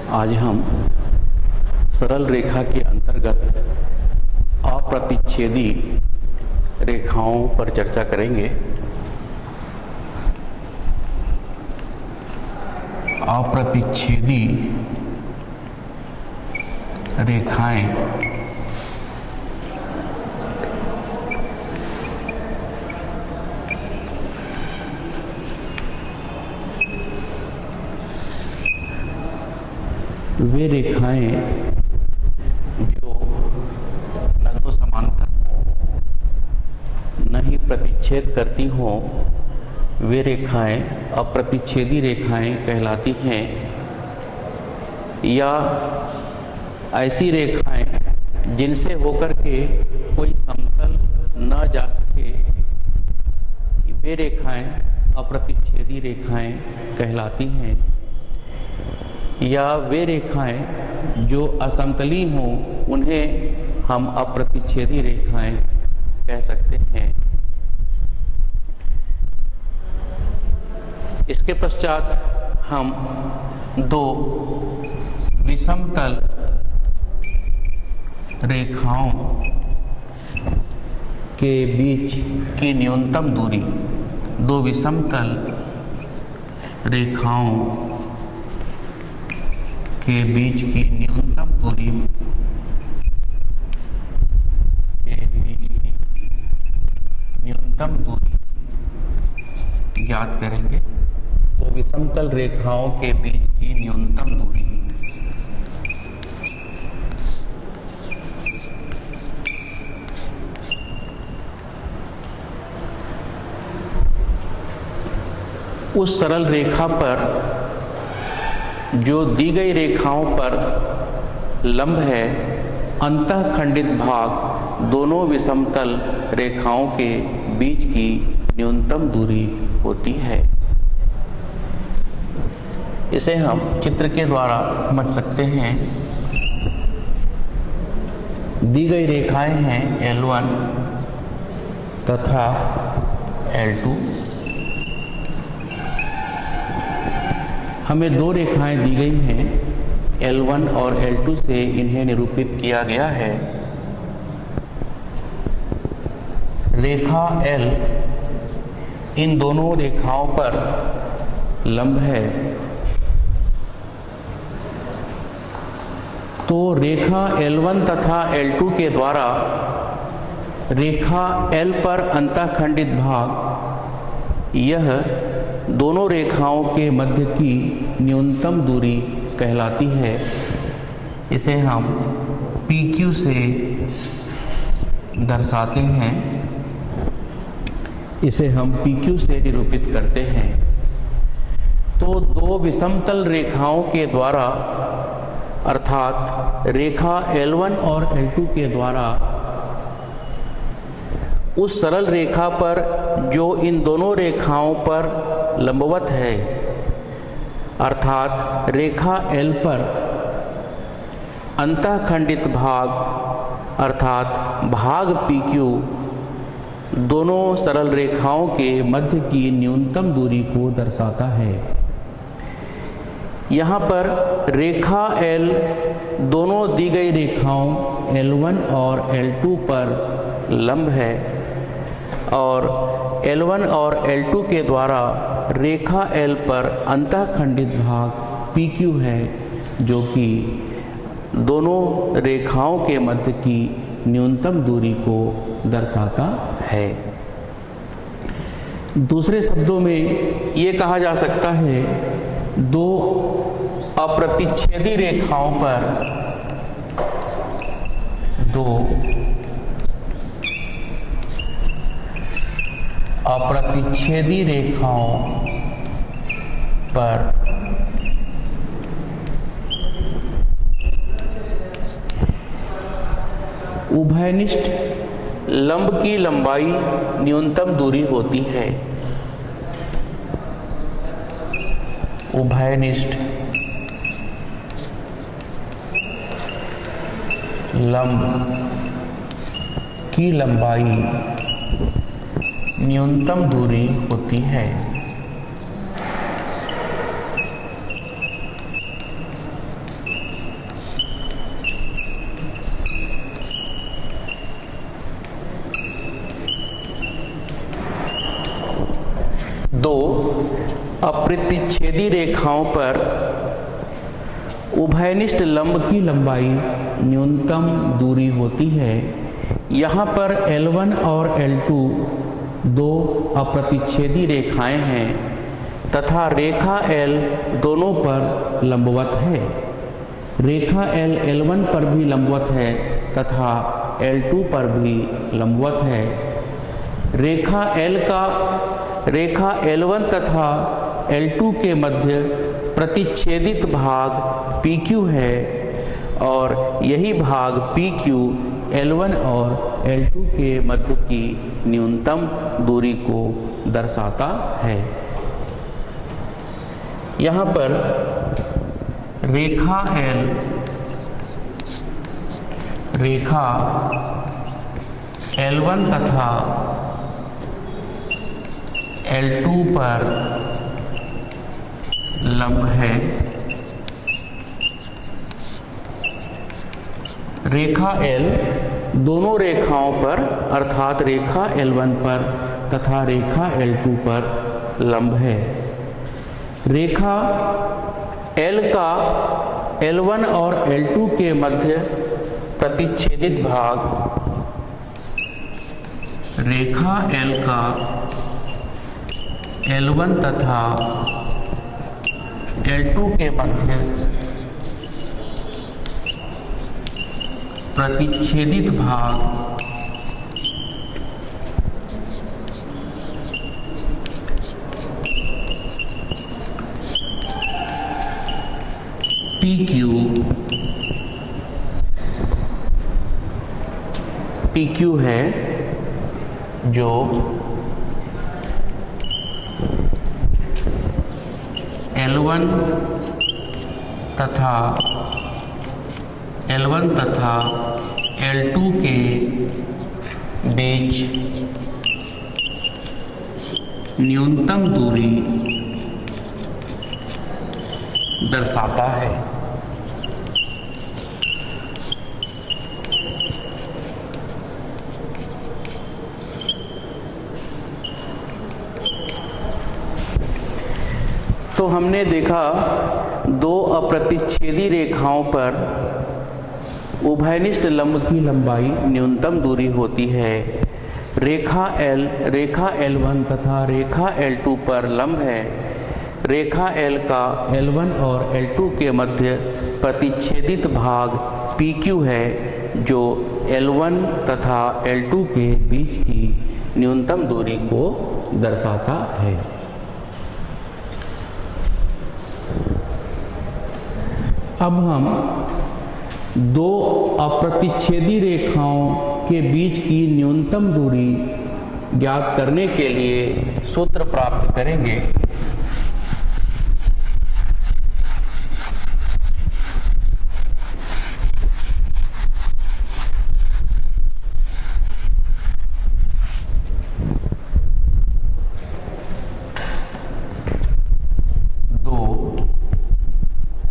आज हम सरल रेखा के अंतर्गत अप्रतिच्छेदी रेखाओं पर चर्चा करेंगे। अप्रतिच्छेदी रेखाएं वे रेखाएं जो न तो समांतर हों न ही प्रतिच्छेद करती हों, वे रेखाएं अप्रतिच्छेदी रेखाएं कहलाती हैं। या ऐसी रेखाएं जिनसे होकर के कोई समतल न जा सके, वे रेखाएं अप्रतिच्छेदी रेखाएं कहलाती हैं। या वे रेखाएं जो असमतली हों, उन्हें हम अप्रतिच्छेदी रेखाएं कह सकते हैं। इसके पश्चात हम दो विषमतल रेखाओं के बीच की न्यूनतम दूरी, दो विषमतल रेखाओं के बीच की न्यूनतम दूरी ज्ञात करेंगे। तो विषमतल रेखाओं के बीच की न्यूनतम दूरी उस सरल रेखा पर जो दी गई रेखाओं पर लंब है, अंतःखंडित भाग दोनों विषमतल रेखाओं के बीच की न्यूनतम दूरी होती है। इसे हम चित्र के द्वारा समझ सकते हैं। दी गई रेखाएं हैं L1 तथा L2। हमें दो रेखाएं दी गई हैं L1 और L2 से इन्हें निरूपित किया गया है। रेखा L इन दोनों रेखाओं पर लंब है। तो रेखा L1 तथा L2 के द्वारा रेखा L पर अंतःखंडित भाग, यह दोनों रेखाओं के मध्य की न्यूनतम दूरी कहलाती है। इसे हम PQ से दर्शाते हैं। इसे हम PQ से निरूपित करते हैं। तो दो विषमतल रेखाओं के द्वारा, अर्थात रेखा L1 और L2 के द्वारा उस सरल रेखा पर जो इन दोनों रेखाओं पर लंबवत है, अर्थात रेखा L पर अंतःखंडित भाग अर्थात भाग PQ दोनों सरल रेखाओं के मध्य की न्यूनतम दूरी को दर्शाता है। यहाँ पर रेखा L दोनों दी गई रेखाओं L1 और L2 पर लंब है और L1 और L2 के द्वारा रेखा L पर अंतःखंडित भाग PQ है, जो कि दोनों रेखाओं के मध्य की न्यूनतम दूरी को दर्शाता है। दूसरे शब्दों में ये कहा जा सकता है, दो अप्रतिच्छेदी रेखाओं पर दो अप्रतिच्छेदी रेखाओं पर उभयनिष्ठ लंब की लंबाई न्यूनतम दूरी होती है। उभयनिष्ठ लंब की लंबाई न्यूनतम दूरी होती है। अप्रतिच्छेदी रेखाओं पर उभयनिष्ठ लंब की लंबाई न्यूनतम दूरी होती है। यहाँ पर L1 और L2 दो अप्रतिच्छेदी रेखाएं हैं तथा रेखा L दोनों पर लंबवत है। रेखा L L1 पर भी लंबवत है तथा L2 पर भी लंबवत है। रेखा L1 तथा L2 के मध्य प्रतिच्छेदित भाग PQ है और यही भाग PQ L1 और L2 के मध्य की न्यूनतम दूरी को दर्शाता है। यहाँ पर रेखा L1 तथा L2 पर लंब है। रेखा L दोनों रेखाओं पर अर्थात रेखा L1 पर तथा रेखा L2 पर लंब है। रेखा L का L1 और L2 के मध्य प्रतिच्छेदित भाग रेखा L का L1 तथा L2 के मध्य प्रतिच्छेदित भाग PQ है, जो L1 तथा L2 के बीच न्यूनतम दूरी दर्शाता है। तो हमने देखा दो अप्रतिच्छेदी रेखाओं पर उभयनिष्ठ लंब की लंबाई न्यूनतम दूरी होती है। रेखा L1 तथा रेखा L2 पर लंब है। रेखा L का L1 और L2 के मध्य प्रतिच्छेदित भाग PQ है, जो L1 तथा L2 के बीच की न्यूनतम दूरी को दर्शाता है। अब हम दो अप्रतिच्छेदी रेखाओं के बीच की न्यूनतम दूरी ज्ञात करने के लिए सूत्र प्राप्त करेंगे।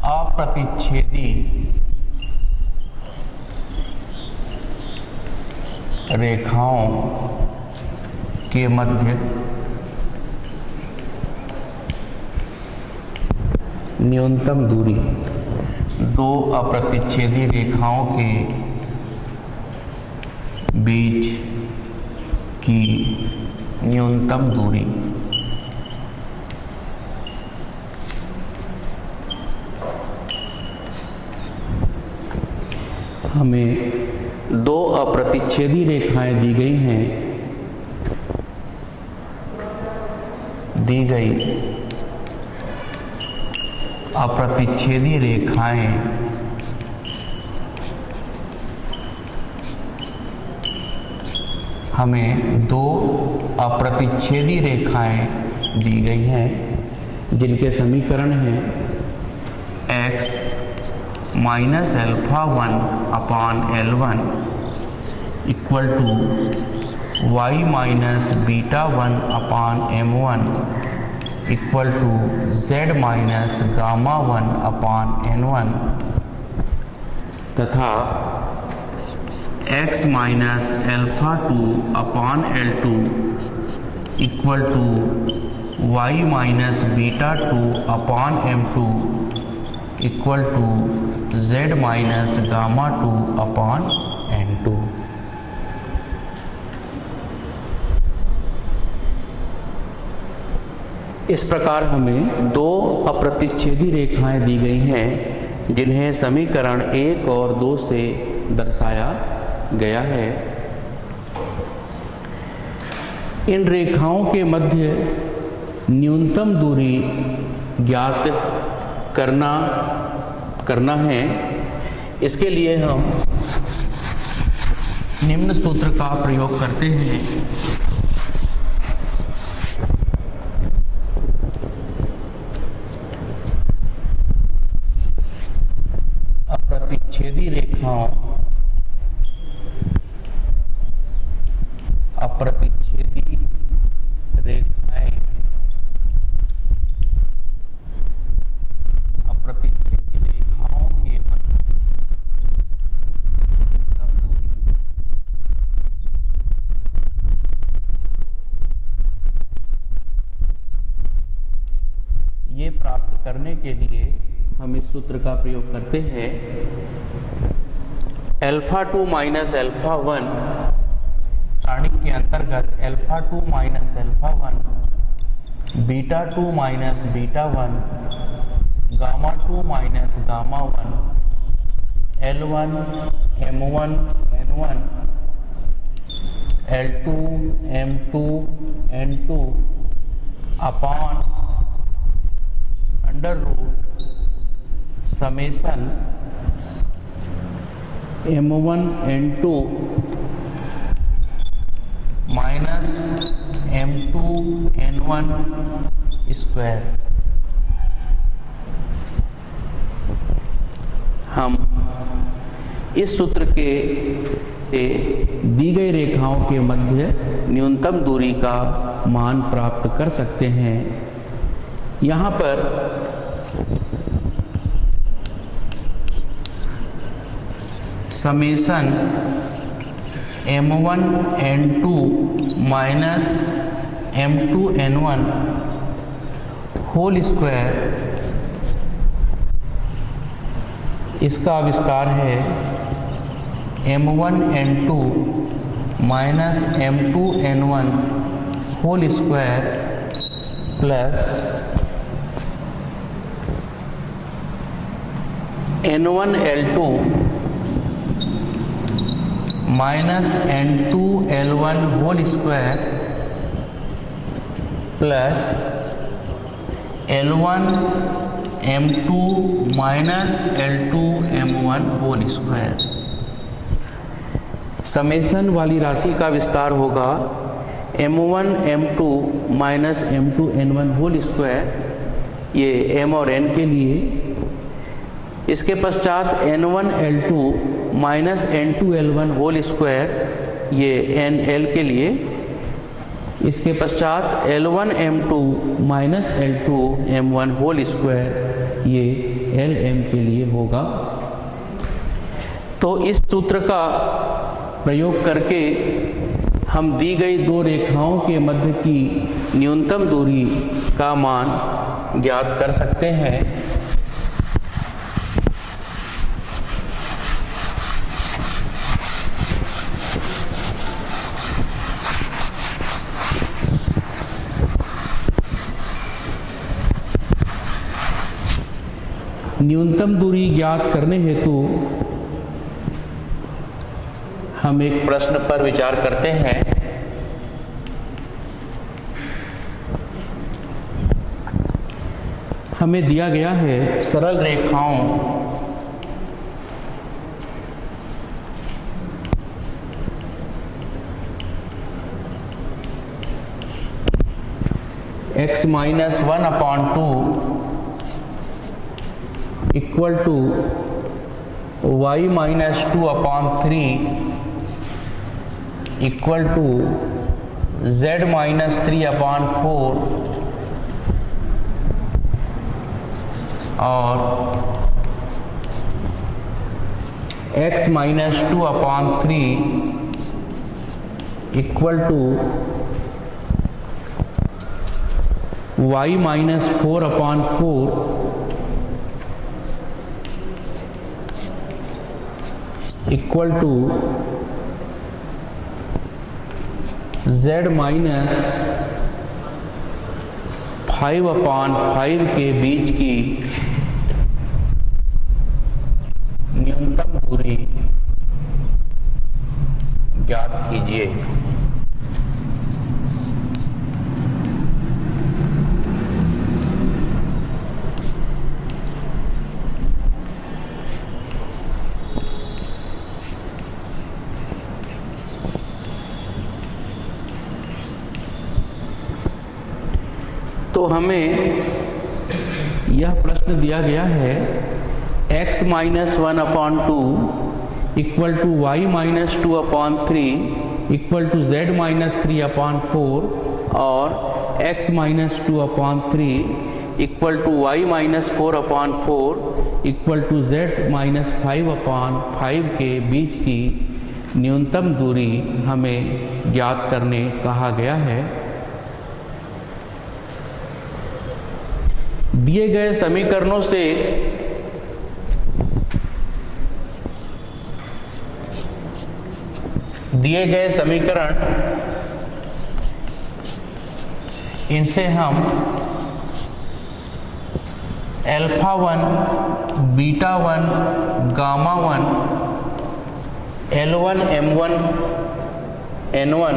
अप्रतिच्छेदी रेखाओं के मध्य न्यूनतम दूरी, दो अप्रतिच्छेदी रेखाओं के बीच की न्यूनतम दूरी। हमें दो अप्रतिच्छेदी रेखाएं दी गई हैं। दी गई अप्रतिच्छेदी रेखाएं हमें दो अप्रतिच्छेदी रेखाएं दी गई हैं, जिनके समीकरण हैं x minus alpha 1 upon L1 equal to y minus beta 1 upon M1 equal to z minus gamma 1 upon N1 तथा x minus alpha 2 upon L2 equal to y minus beta 2 upon m2 equal to z minus gamma 2 upon n2। इस प्रकार हमें दो अप्रतिच्छेदी रेखाएं दी गई हैं जिन्हें समीकरण 1 और 2 से दर्शाया गया है। इन रेखाओं के मध्य न्यूनतम दूरी ज्ञात करना है। इसके लिए हम निम्न सूत्र का प्रयोग करते हैं। अप्रतिच्छेदी रेखाएं के मध्य दूरी ये प्राप्त करने के लिए हम इस सूत्र का प्रयोग करते हैं। अल्फा 2 माइनस अल्फा 1 सारणी के अंतर्गत alpha 2 minus alpha 1, beta 2 minus beta 1, gamma 2 minus gamma 1, L1 M1 N1, L2 M2 N2 upon under root summation M1 N2 minus M2 N1 square. हम इस सूत्र के दी गई रेखाओं के मध्य न्यूनतम दूरी का मान प्राप्त कर सकते हैं। यहाँ पर summation M1 N2 minus M2 N1 whole square, इसका विस्तार है M1 N2 minus M2 N1 whole square plus N1 L2 minus N2 L1 whole square plus L1 M2 minus L2 M1 whole square. Summation वाली राशि का विस्तार होगा M1 M2 minus M2 N1 whole square, ये M और N के लिए। इसके पश्चात N1 L2 minus N2 L1 whole square, ये NL के लिए। इसके पश्चात L1 M2 minus L2 M1 whole square, ये LM के लिए होगा। तो इस सूत्र का प्रयोग करके हम दी गई दो रेखाओं के मध्य की न्यूनतम दूरी का मान ज्ञात कर सकते हैं। न्यूनतम दूरी ज्ञात करने हेतु हम एक प्रश्न पर विचार करते हैं। हमें दिया गया है सरल रेखाओं x minus 1/2 equal to y minus 2/3 equal to z minus 3/4 और x minus 2/3 equal to y minus 4/4 equal to z minus 5/5 के बीच की न्यूनतम दूरी ज्ञात कीजिए। तो हमें यह प्रश्न दिया गया है x minus 1/2 equal to y minus 2/3 equal to z minus 3/4 और x minus 2/3 equal to y minus 4/4 equal to z minus 5/5 के बीच की न्यूनतम दूरी हमें ज्ञात करने कहा गया है। दिए गए समीकरणों से दिए गए समीकरण इनसे हम α1 β1 γ1 L1 M1 N1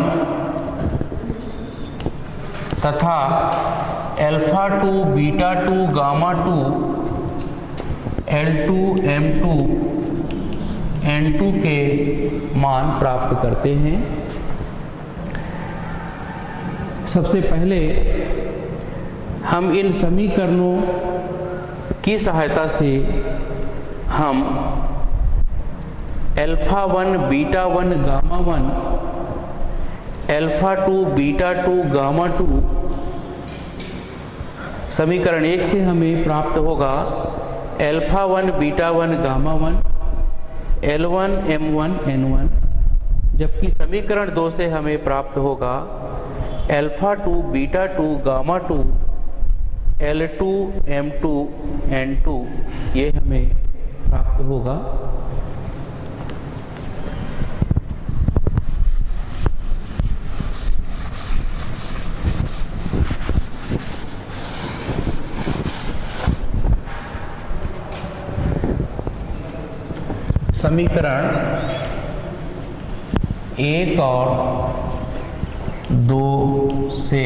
तथा α2 β2 γ2 L2 M2 N2 के मान प्राप्त करते हैं। सबसे पहले हम इन समीकरणों की सहायता से हम α1 β1 γ1 α2 β2 γ2 समीकरण 1 से हमें प्राप्त होगा α1 β1 γ1 L1 M1 N1, जबकि समीकरण 2 से हमें प्राप्त होगा α2 β2 γ2 L2 M2 N2, ये हमें प्राप्त होगा। समीकरण 1 और 2 से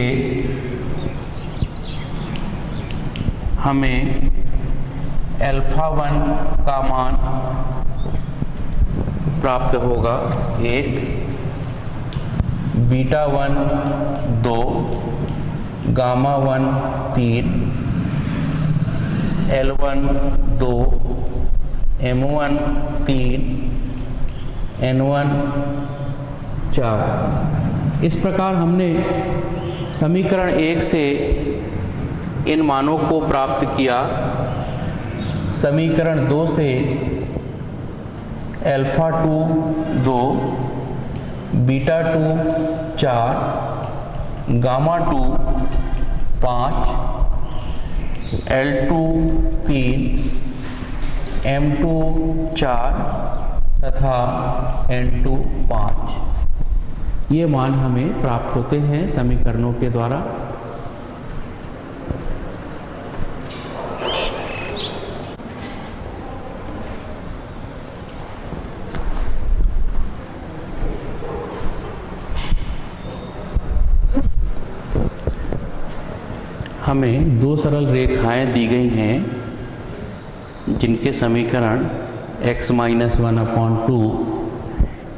हमें α1 का मान प्राप्त होगा 1, β1 2, γ1 3, L1 2, M1 3, N1 4। इस प्रकार हमने समीकरण 1 से इन मानों को प्राप्त किया। समीकरण 2 से α2 2, β2 4, γ2 5, L2 3, M2 4 तथा N2 5। ये मान हमें प्राप्त होते हैं समीकरणों के द्वारा। हमें दो सरल रेखाएं दी गई हैं जिनके समीकरण x minus 1/2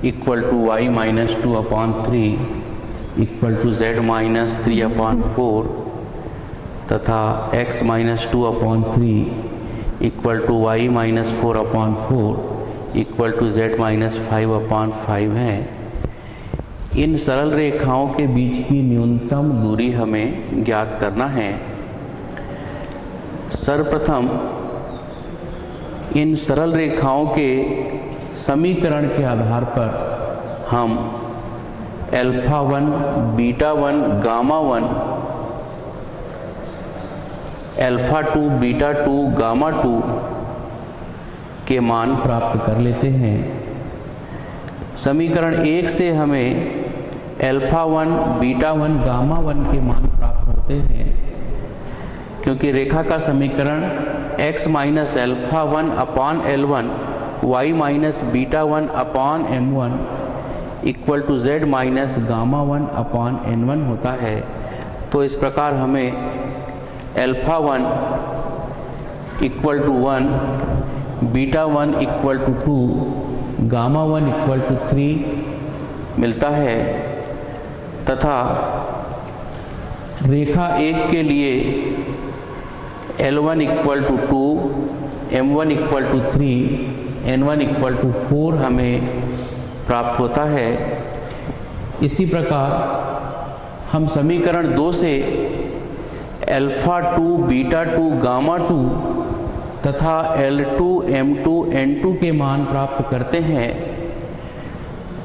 equal to y minus 2/3 equal to z minus 3/4 तथा x minus 2/3 equal to y minus 4/4 equal to z minus 5/5 है। इन सरल रेखाओं के बीच की न्यूनतम दूरी हमें ज्ञात करना है। सर्वप्रथम इन सरल रेखाओं के समीकरण के आधार पर हम α1 β1 γ1 अल्फ़ा 2, बीटा 2, गामा 2 के मान प्राप्त कर लेते हैं। समीकरण 1 से हमें अल्फ़ा 1, बीटा 1, गामा 1 के मान प्राप्त होते हैं, क्योंकि रेखा का समीकरण x minus alpha 1 upon L1, y minus beta 1 upon M1 equal to z minus gamma 1 upon N1 होता है। तो इस प्रकार हमें alpha 1 equal to 1, beta 1 equal to 2, gamma 1 equal to 3 मिलता है, तथा रेखा 1 के लिए L1 equal to 2, M1 equal to 3, N1 equal to 4 हमें प्राप्त होता है। इसी प्रकार हम समीकरण 2 से अल्फ़ा 2, बीटा 2, गामा 2 तथा L2, M2, N2 के मान प्राप्त करते हैं।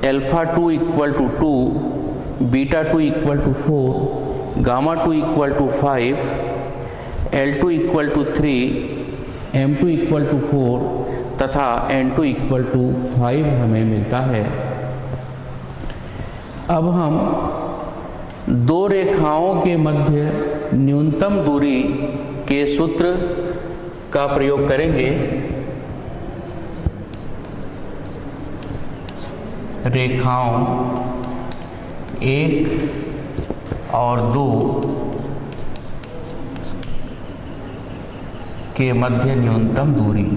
Alpha 2 equal to 2, beta 2 equal to 4, gamma 2 equal to 5, L2 equal to 3, M2 equal to 4 तथा N2 इक्वल टू 5 हमें मिलता है। अब हम दो रेखाओं के मध्य न्यूनतम दूरी के सूत्र का प्रयोग करेंगे। रेखाओं 1 और 2 के मध्य न्यूनतम दूरी।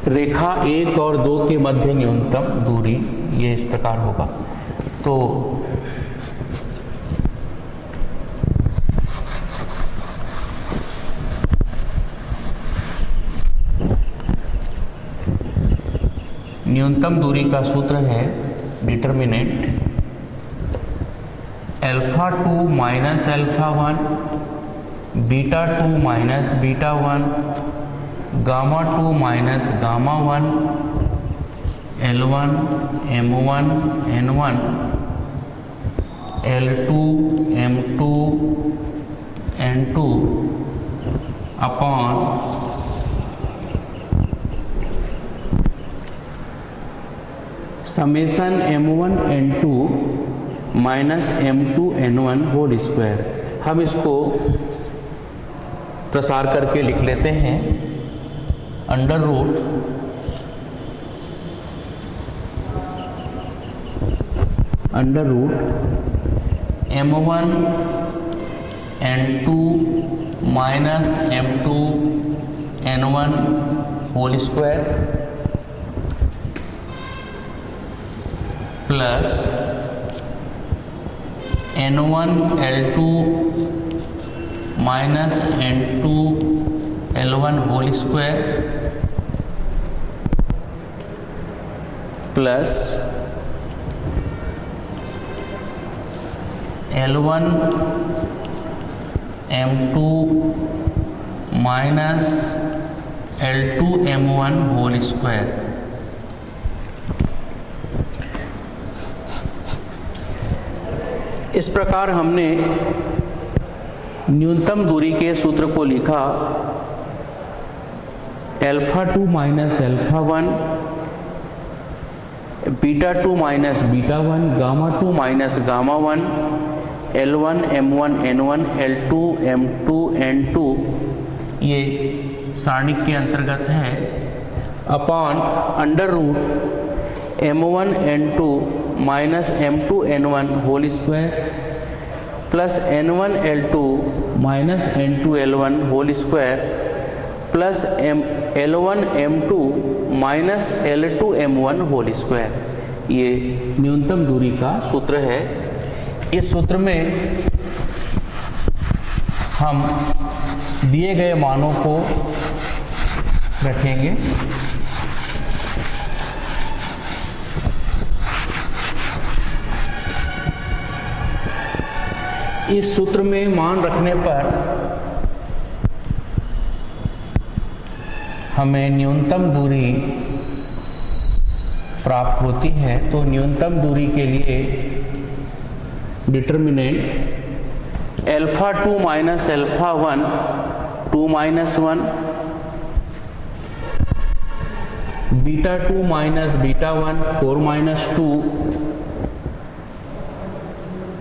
रेखा 1 और 2 के मध्य न्यूनतम दूरी ये इस प्रकार होगा। तो न्यूनतम दूरी का सूत्र है determinant alpha 2 minus alpha 1, beta 2 minus beta 1, gamma 2 minus gamma 1, L1, M1, N1, L2, M2, N2 upon summation M1 N2 minus M2 N1 whole square. हम इसको प्रसार करके लिख लेते हैं। Under root M1 N2 minus M2 N1 whole square plus N1 L2 minus N2 L1 whole square plus L1 M2 minus L2 M1 whole square. इस प्रकार हमने न्यूनतम दूरी के सूत्र को लिखा। Alpha 2 minus alpha 1, beta 2 minus beta 1, gamma 2 minus gamma 1, L1, M1, N1, L2, M2, N2 ये सारणिक के अंतर्गत है, upon under root M1 N2 minus M2 N1 whole square plus N1 L2 minus N2 L1 whole square plus L1 M2 minus L2 M1 whole square. ये न्यूनतम दूरी का सूत्र है। इस सूत्र में हम दिए गए मानों को रखेंगे। इस सूत्र में मान रखने पर हमें न्यूनतम दूरी प्राप्त होती है। तो न्यूनतम दूरी के लिए determinant alpha 2 minus alpha 1 2 minus 1, beta 2 minus beta 1 4 minus 2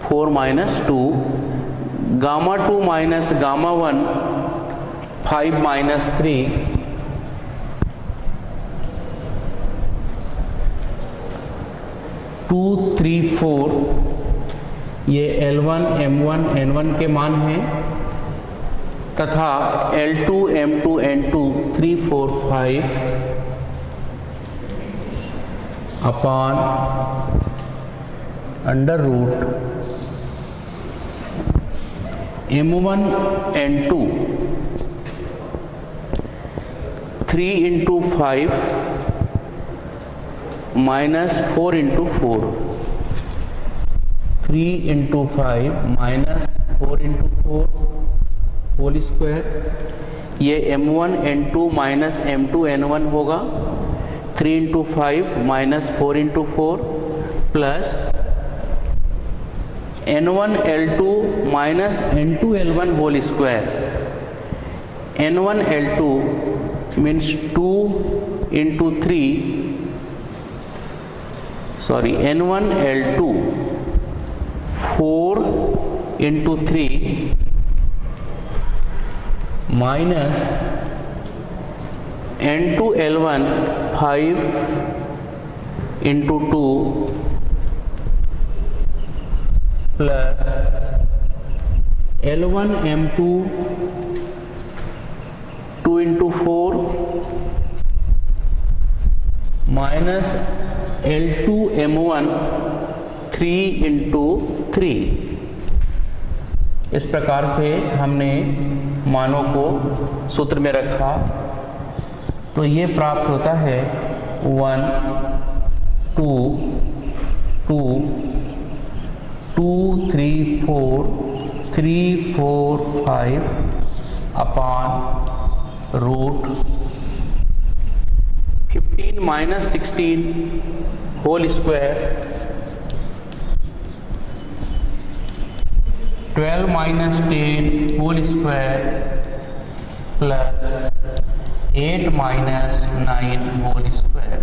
4 minus 2, gamma 2 minus gamma 1 5 minus 3, 2 3 4, ये L1 M1 N1 के मान हैं तथा L2 M2 N2 3 4 5 upon under root M1 N2 3 into 5 minus 4 into 4, 3 into 5 minus 4 into 4 whole square. ये M1 N2 minus M2 N1 होगा, 3 into 5 minus 4 into 4 plus N1 L2 minus N2 L1 whole square. N1 L2 means 2 into 3, sorry N1 L2 4 into 3 minus N2 L1 5 into 2 plus L1 M2 2 into 4 minus L2 M1 3 into 3। इस प्रकार से हमने मानों को सूत्र में रखा तो ये प्राप्त होता है 1 2 2 2 3 4 3 4 5 upon root 15 minus 16 whole square, 12 minus 10 whole square plus 8 minus 9 whole square.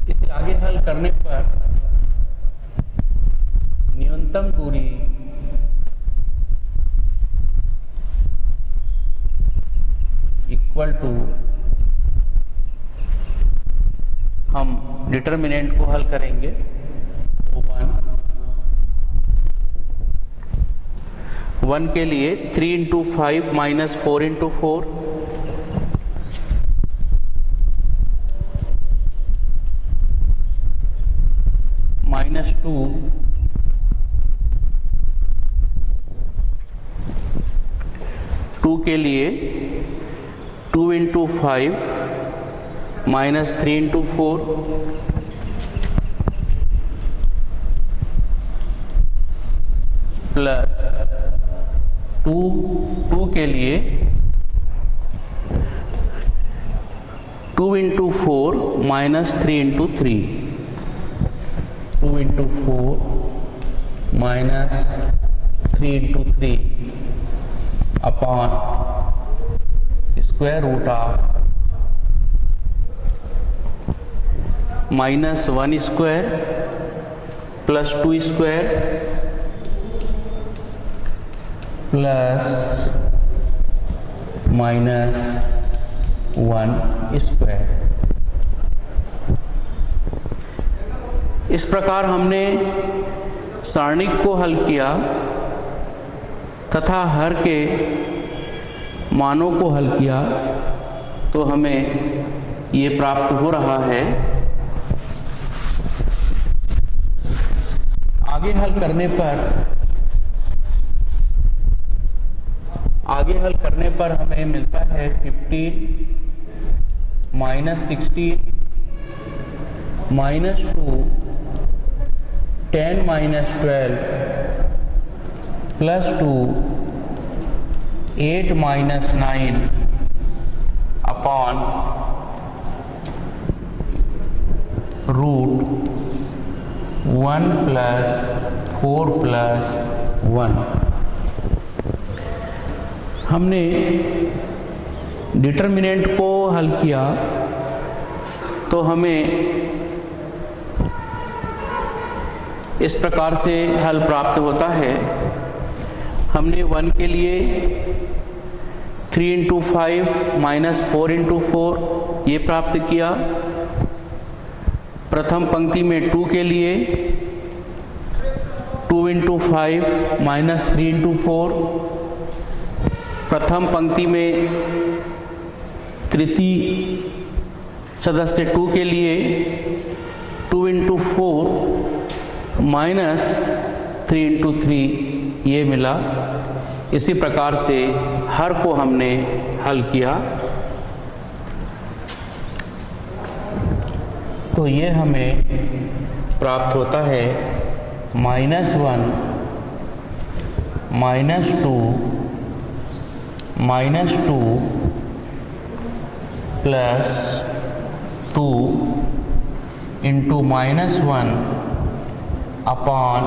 इसे आगे हल करने पर न्यूनतम दूरी इक्वल टू, हम डिटर्मिनेंट को हल करेंगे 1 के लिए 3 इंटू 5 माइनस 4 इंटू 4 माइनस 2 2 के लिए 2 इंटू 5 माइनस 3 इंटू 4 प्लस 2 के लिए 2 into 4 minus 3 into 3, 2 into 4 minus 3 into 3 upon square root of minus 1 square plus 2 square plus minus 1 square. इस प्रकार हमने सारणिक को हल किया तथा हर के मानों को हल किया तो हमें ये प्राप्त हो रहा है। आगे हल करने पर हमें मिलता है 15 माइनस 16 -2 10 - 12 +2 8 - 9 अपॉन √1 + 4 + 1। हमने डिटर्मिनेंट को हल किया तो हमें इस प्रकार से हल प्राप्त होता है। हमने 1 के लिए 3 × 5 - 4 × 4 ये प्राप्त किया। प्रथम पंक्ति में 2 के लिए 2 × 5 - 3 × 4, प्रथम पंक्ति में तृतीय सदस्य 2 के लिए 2 × 4 - 3 × 3 ये मिला। इसी प्रकार से हर को हमने हल किया तो ये हमें प्राप्त होता है -1 - 2 -2 + 2 × -1 अपॉन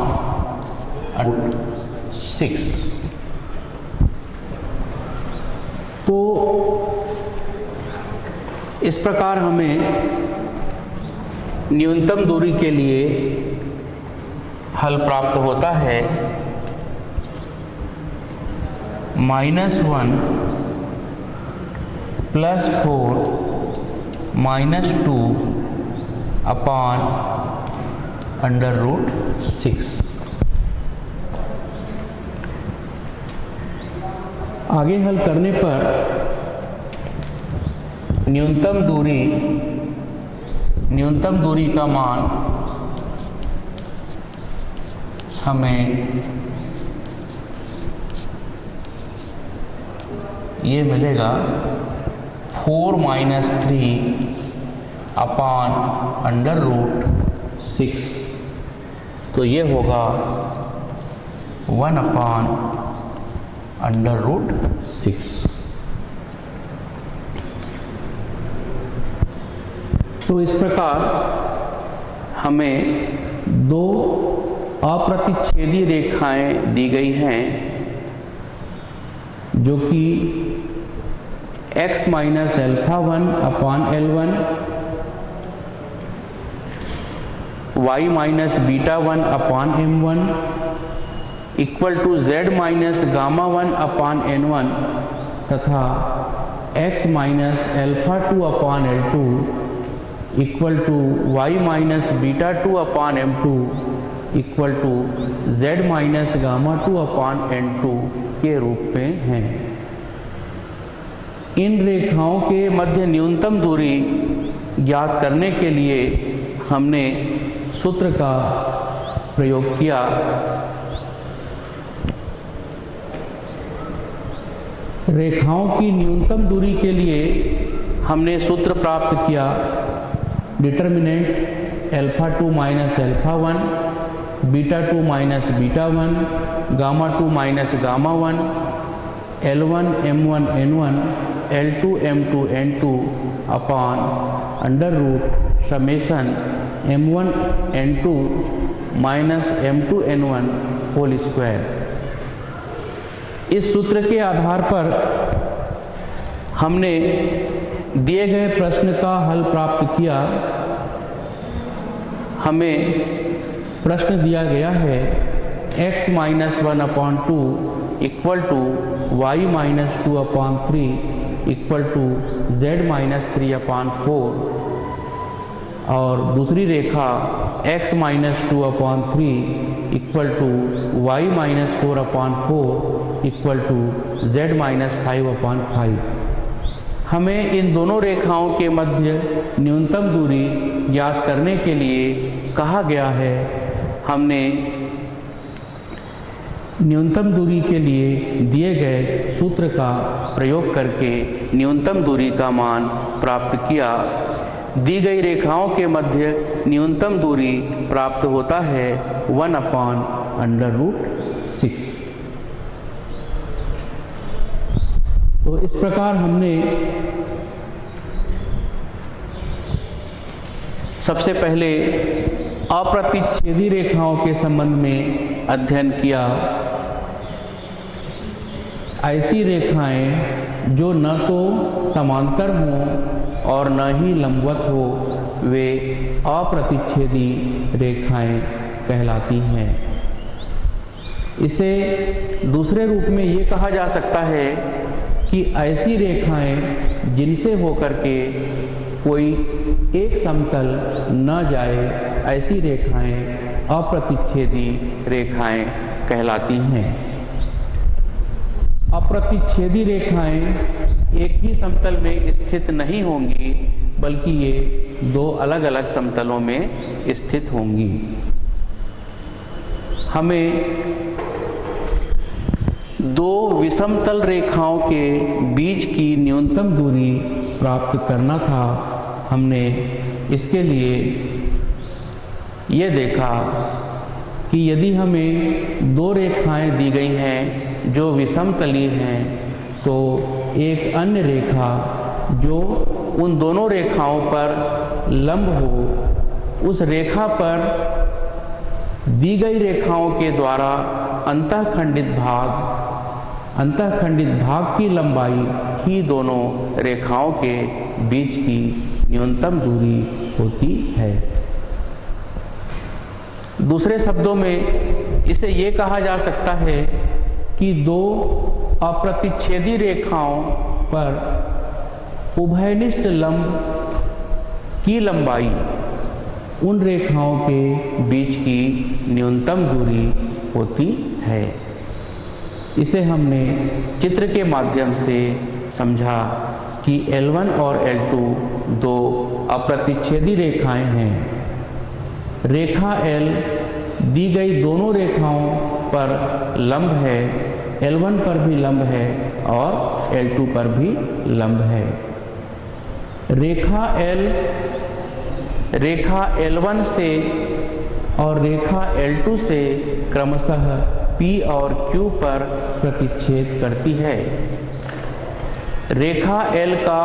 √6। तो इस प्रकार हमें न्यूनतम दूरी के लिए हल प्राप्त होता है -1 + 4 - 2 अपॉन √6। आगे हल करने पर न्यूनतम दूरी का मान हमें ये मिलेगा 4 - 3 अपॉन √6। तो ये होगा 1 अपॉन √6। तो इस प्रकार हमें 2 अप्रतिच्छेदी रेखाएं दी गई हैं जो कि x - α1 upon L1, y - β1 upon M1 equal to z - γ1 upon N1 तथा x - α2 upon L2 equal to y - β2 upon M2 equal to z - γ2 upon N2 के रूप में हैं। इन रेखाओं के मध्य न्यूनतम दूरी ज्ञात करने के लिए हमने सूत्र का प्रयोग किया। रेखाओं की न्यूनतम दूरी के लिए हमने सूत्र प्राप्त किया determinant α2 - α1, β2 - β1, γ2 - γ1, L1 M1 N1, L2 M2 N2 upon √σ M1 N2 - M2 N1 whole square. इस सूत्र के आधार पर हमने दिए गए प्रश्न का हल प्राप्त किया। हमें प्रश्न दिया गया है x - 1/2 equal to y - 2/3 equal to z - 3/4 और दूसरी रेखा x - 2/3 equal to y - 4/4 equal to z - 5/5। हमें इन दोनों रेखाओं के मध्य न्यूनतम दूरी ज्ञात करने के लिए कहा गया है। हमने न्यूनतम दूरी के लिए दिए गए सूत्र का प्रयोग करके न्यूनतम दूरी का मान प्राप्त किया। दी गई रेखाओं के मध्य न्यूनतम दूरी प्राप्त होता है 1/√6। तो इस प्रकार हमने सबसे पहले अप्रतिच्छेदी रेखाओं के संबंध में अध्ययन किया। ऐसी रेखाएं जो न तो समांतर हों और न ही लंबवत हो, वे अप्रतिच्छेदी रेखाएं कहलाती हैं। इसे दूसरे रूप में ये कहा जा सकता है कि ऐसी रेखाएं जिनसे होकर के कोई एक समतल न जाए, ऐसी रेखाएं अप्रतिच्छेदी रेखाएं कहलाती हैं। अप्रतिच्छेदी रेखाएं एक ही समतल में स्थित नहीं होंगी, बल्कि ये दो अलग अलग समतलों में स्थित होंगी। हमें दो विषमतल रेखाओं के बीच की न्यूनतम दूरी प्राप्त करना था। हमने इसके लिए ये देखा कि यदि हमें दो रेखाएं दी गई हैं जो विषमतली हैं, तो एक अन्य रेखा जो उन दोनों रेखाओं पर लंब हो, उस रेखा पर दी गई रेखाओं के द्वारा अंतःखंडित भाग की लंबाई ही दोनों रेखाओं के बीच की न्यूनतम दूरी होती है। दूसरे शब्दों में इसे ये कहा जा सकता है कि दो अप्रतिच्छेदी रेखाओं पर उभयनिष्ठ लंब की लंबाई उन रेखाओं के बीच की न्यूनतम दूरी होती है। इसे हमने चित्र के माध्यम से समझा कि L1 और L2 दो अप्रतिच्छेदी रेखाएं हैं। रेखा L दी गई दोनों रेखाओं पर लंब है, L1 पर भी लंब है और L2 पर भी लंब है। रेखा L1 से और रेखा L2 से क्रमशः P और Q पर प्रतिच्छेद करती है। रेखा L का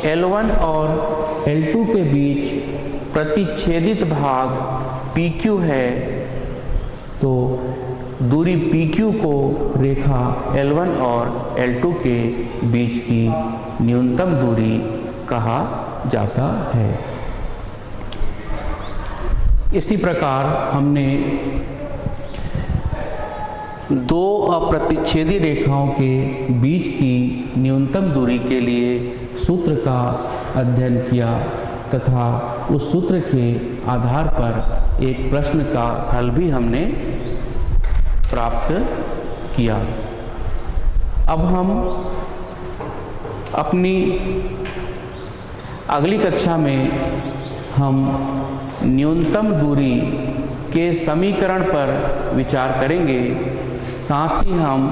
L1 और L2 के बीच प्रतिच्छेदित भाग PQ है, तो दूरी PQ को रेखा L1 और L2 के बीच की न्यूनतम दूरी कहा जाता है। इसी प्रकार हमने दो अप्रतिच्छेदी रेखाओं के बीच की न्यूनतम दूरी के लिए सूत्र का अध्ययन किया तथा उस सूत्र के आधार पर एक प्रश्न का हल भी हमने प्राप्त किया। अब हम अपनी अगली कक्षा में हम न्यूनतम दूरी के समीकरण पर विचार करेंगे। साथ ही हम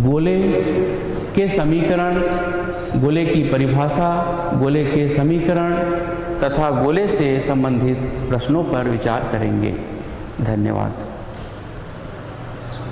गोले के समीकरण, गोले की परिभाषा, गोले के समीकरण तथा गोले से संबंधित प्रश्नों पर विचार करेंगे। धन्यवाद।